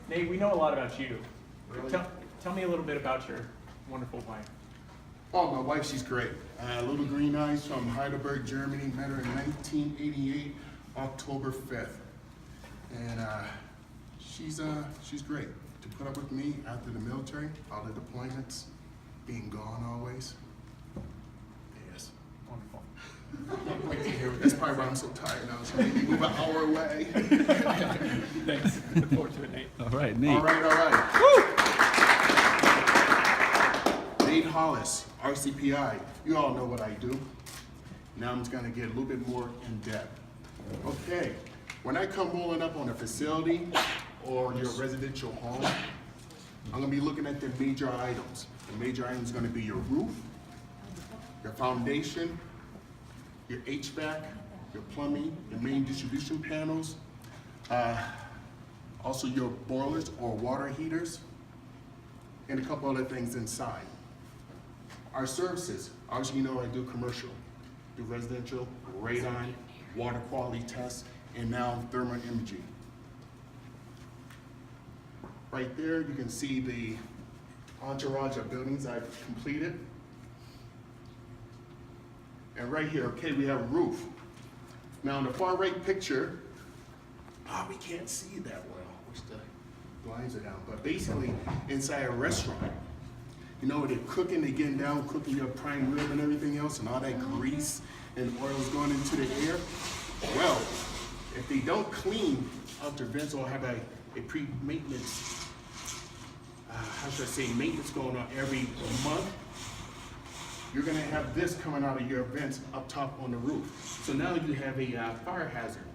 Nate, we know a lot about you. Really? Tell me a little bit about your wonderful wife. Oh, my wife, she's great. Little Green Eyes from Heidelberg, Germany. Met her in 1988, October 5th. And she's great. To put up with me after the military, all the deployments, being gone always. Yes. Wonderful. Wait to hear it. That's probably why I'm so tired now. So maybe move an hour away. Thanks. Look forward to it, Nate. All right, Nate. All right. Nate Hollis, RCPI. You all know what I do. Now I'm just gonna get a little bit more in depth. Okay, when I come rolling up on a facility or your residential home, I'm gonna be looking at the major items. The major items is gonna be your roof, your foundation, your HVAC, your plumbing, your main distribution panels, also your boilers or water heaters, and a couple other things inside. Our services, obviously you know I do commercial, do residential, radon, water quality tests, and now thermal imaging. Right there, you can see the entourage of buildings I've completed. And right here, okay, we have a roof. Now in the far right picture, we can't see that well. Wish the blinds are down. But basically, inside a restaurant, you know, they're cooking, they're getting down, cooking your prime rib and everything else, and all that grease and oil is going into the air. Well, if they don't clean out their vents or have a pre-maintenance, how should I say, maintenance going on every month, you're gonna have this coming out of your vents up top on the roof. So now you have a fire hazard.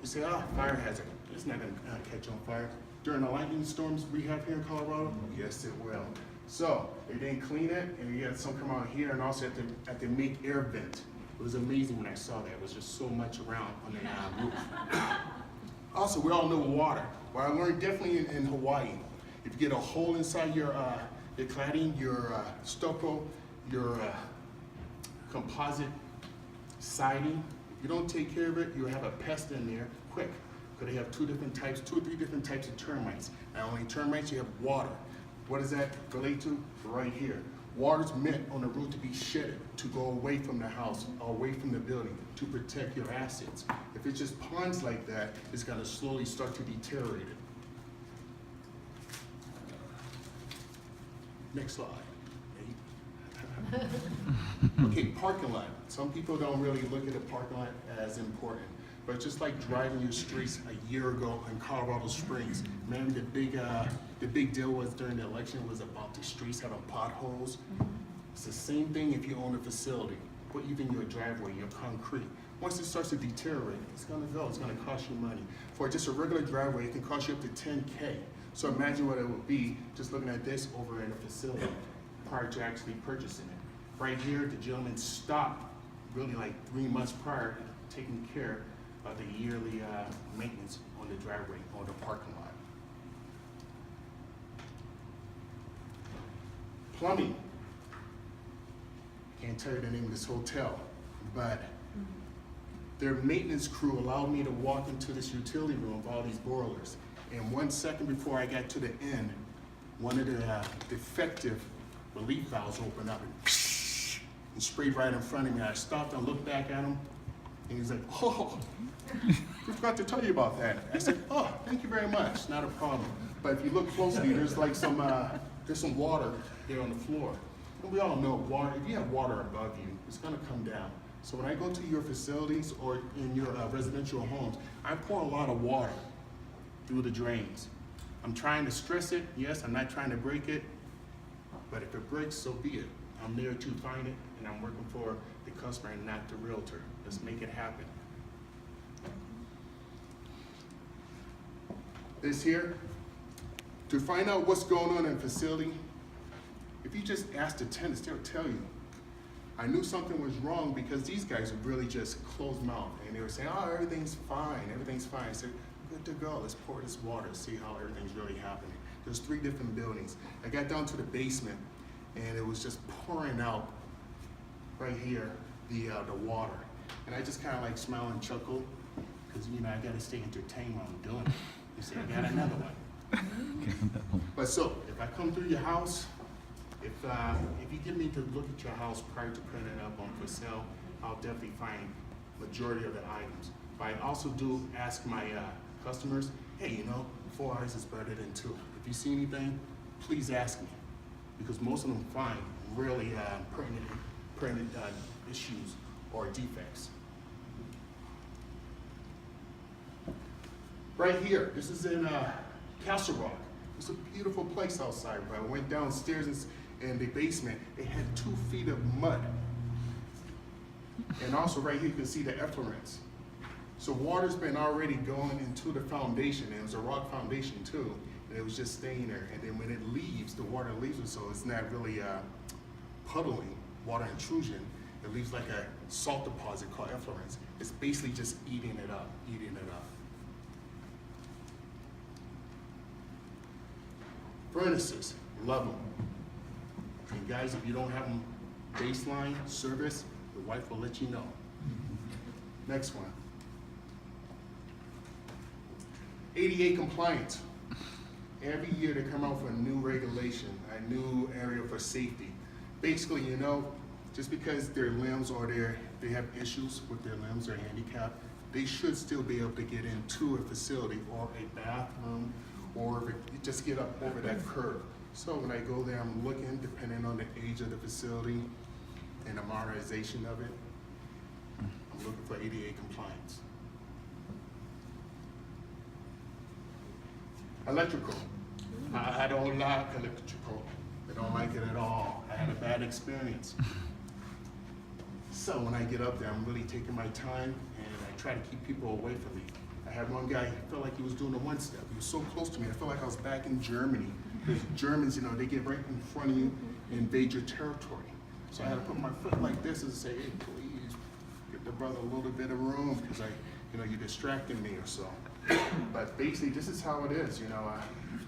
You say, fire hazard, it's not gonna catch on fire. During the lightning storms we have here in Colorado, yes it will. So they didn't clean it, and you had some come out here and also at the make air vent. It was amazing when I saw that. It was just so much around on the roof. Also, we all know water. What I learned definitely in Hawaii, if you get a hole inside your cladding, your stucco, your composite siding, if you don't take care of it, you'll have a pest in there quick. Because they have two or three different types of termites. Not only termites, you have water. What does that relate to? Right here. Water's meant on the roof to be shedded, to go away from the house, away from the building, to protect your assets. If it's just ponds like that, it's gonna slowly start to deteriorate it. Next slide. Okay, parking lot. Some people don't really look at a parking lot as important. But just like driving your streets a year ago in Colorado Springs, man, the big deal was during the election was about the streets having potholes. It's the same thing if you own a facility, or even your driveway, your concrete. Once it starts to deteriorate, it's gonna go, it's gonna cost you money. For just a regular driveway, it can cost you up to 10K. So imagine what it would be just looking at this over in a facility prior to actually purchasing it. Right here, the gentleman stopped really like 3 months prior taking care of the yearly maintenance on the driveway or the parking lot. Plumbing. Can't tell you the name of this hotel, but their maintenance crew allowed me to walk into this utility room of all these boilers. And 1 second before I got to the end, one of the defective relief valves opened up and sprayed right in front of me. I stopped and looked back at him, and he's like, "Oh, we forgot to tell you about that." I said, "Oh, thank you very much, not a problem." But if you look closely, there's like some water there on the floor. And we all know water, if you have water above you, it's gonna come down. So when I go to your facilities or in your residential homes, I pour a lot of water through the drains. I'm trying to stress it, yes, I'm not trying to break it, but if it breaks, so be it. I'm there to find it, and I'm working for the customer and not the realtor. Let's make it happen. This here, to find out what's going on in a facility, if you just ask the tenants, they'll tell you. I knew something was wrong because these guys would really just close mouth, and they were saying, "Oh, everything's fine, everything's fine." I said, "Good to go, let's pour this water, see how everything's really happening." There's 3 different buildings. I got down to the basement, and it was just pouring out right here, the water. And I just kind of like smile and chuckle, because you know, I gotta stay entertained while I'm doing it. You say, "I got another one." But so, if I come through your house, if you get me to look at your house prior to putting it up on for sale, I'll definitely find majority of the items. But I also do ask my customers, hey, you know, 4 eyes is better than 2. If you see anything, please ask me, because most of them find really pertinent issues or defects. Right here, this is in Castle Rock. It's a beautiful place outside, but I went downstairs in the basement, it had 2 feet of mud. And also right here, you can see the effluents. So water's been already going into the foundation, and it was a rock foundation too, and it was just staying there. And then when it leaves, the water leaves it, so it's not really puddling, water intrusion. It leaves like a salt deposit called effluents. It's basically just eating it up, eating it up. Furnaces, love them. And guys, if you don't have them baseline service, your wife will let you know. Next one. ADA compliance. Every year they come out with a new regulation, a new area for safety. Basically, you know, just because their limbs or they have issues with their limbs or handicap, they should still be able to get into a facility or a bathroom, or just get up over that curb. So when I go there, I'm looking, depending on the age of the facility and the modernization of it, I'm looking for ADA compliance. Electrical. I don't like electrical. I don't like it at all. I had a bad experience. So when I get up there, I'm really taking my time, and I try to keep people away from me. I had one guy, he felt like he was doing a one-step. He was so close to me. I felt like I was back in Germany. Because Germans, you know, they get right in front of you and invade your territory. So I had to put my foot like this and say, hey, please, give the brother a little bit of room, because you're distracting me or so. But basically, this is how it is, you know.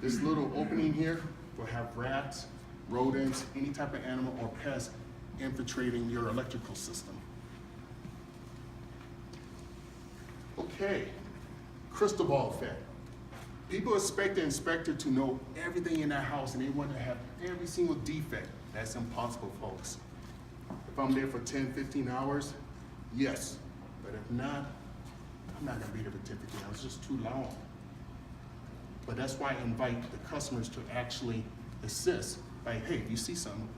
This little opening here will have rats, rodents, any type of animal or pest infiltrating your electrical system. Okay. Crystal ball effect. People expect the inspector to know everything in that house, and they want to have every single defect. That's impossible, folks. If I'm there for 10, 15 hours, yes. But if not, I'm not gonna be there for 10, 15 hours, it's just too long. But that's why I invite the customers to actually assist by, hey, if you see something,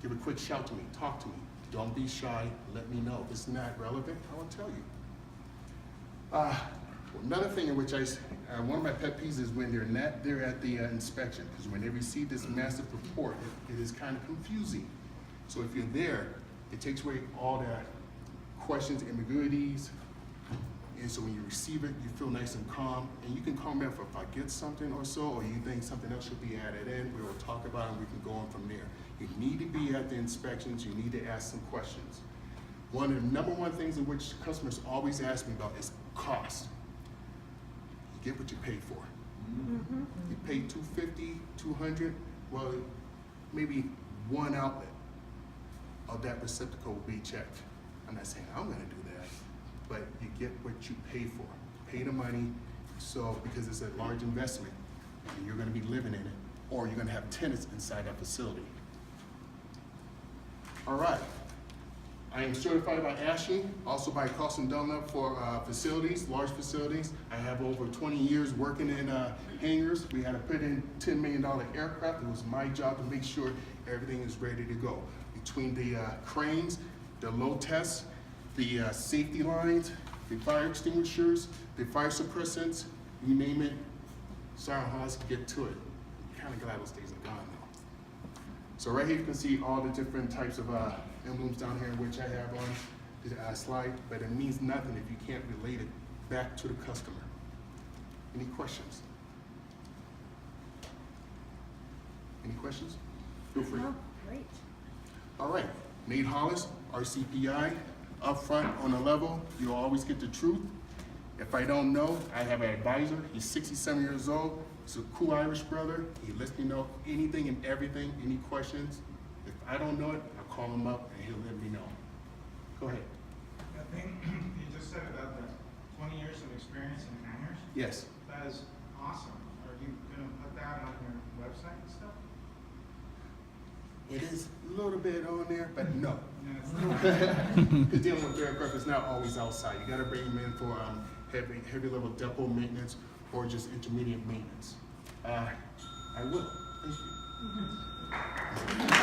give a quick shout to me, talk to me. Don't be shy, let me know. If it's not relevant, I will tell you. Another thing in which one of my pet peeves is when they're not there at the inspection, because when they receive this massive report, it is kind of confusing. So if you're there, it takes away all the questions, ambiguities, and so when you receive it, you feel nice and calm, and you can call me if I get something or so, or you think something else should be added in, we will talk about it and we can go on from there. You need to be at the inspections, you need to ask some questions. One of the number one things in which customers always ask me about is cost. You get what you pay for. Mm-hmm. You pay $250, $200, well, maybe one outlet of that receptacle will be checked. I'm not saying I'm gonna do that, but you get what you pay for. Pay the money, so because it's a large investment, and you're gonna be living in it, or you're gonna have tenants inside that facility. All right. I am certified by ASHI, also by Carlson Dunlap for facilities, large facilities. I have over 20 years working in hangars. We had to put in $10 million aircraft. It was my job to make sure everything is ready to go. Between the cranes, the load tests, the safety lines, the fire extinguishers, the fire suppressants, you name it, Sergeant Hollis can get to it. I'm kind of glad those days are gone now. So right here you can see all the different types of emblems down here, which I have on the slide, but it means nothing if you can't relate it back to the customer. Any questions? Any questions? Feel free. Oh, great. All right, Nate Hollis, RCPI, up front on the level, you'll always get the truth. If I don't know, I have an advisor, he's 67 years old, he's a cool Irish brother, he lets me know anything and everything, any questions. If I don't know it, I'll call him up and he'll let me know. Go ahead. I think you just said about the 20 years of experience in hangars. Yes. That is awesome. Are you It is a little bit on there, but no. Yes. Because dealing with aircraft is not always outside. You got to bring them in for heavy level depot maintenance or just intermediate maintenance. I will. Thank you.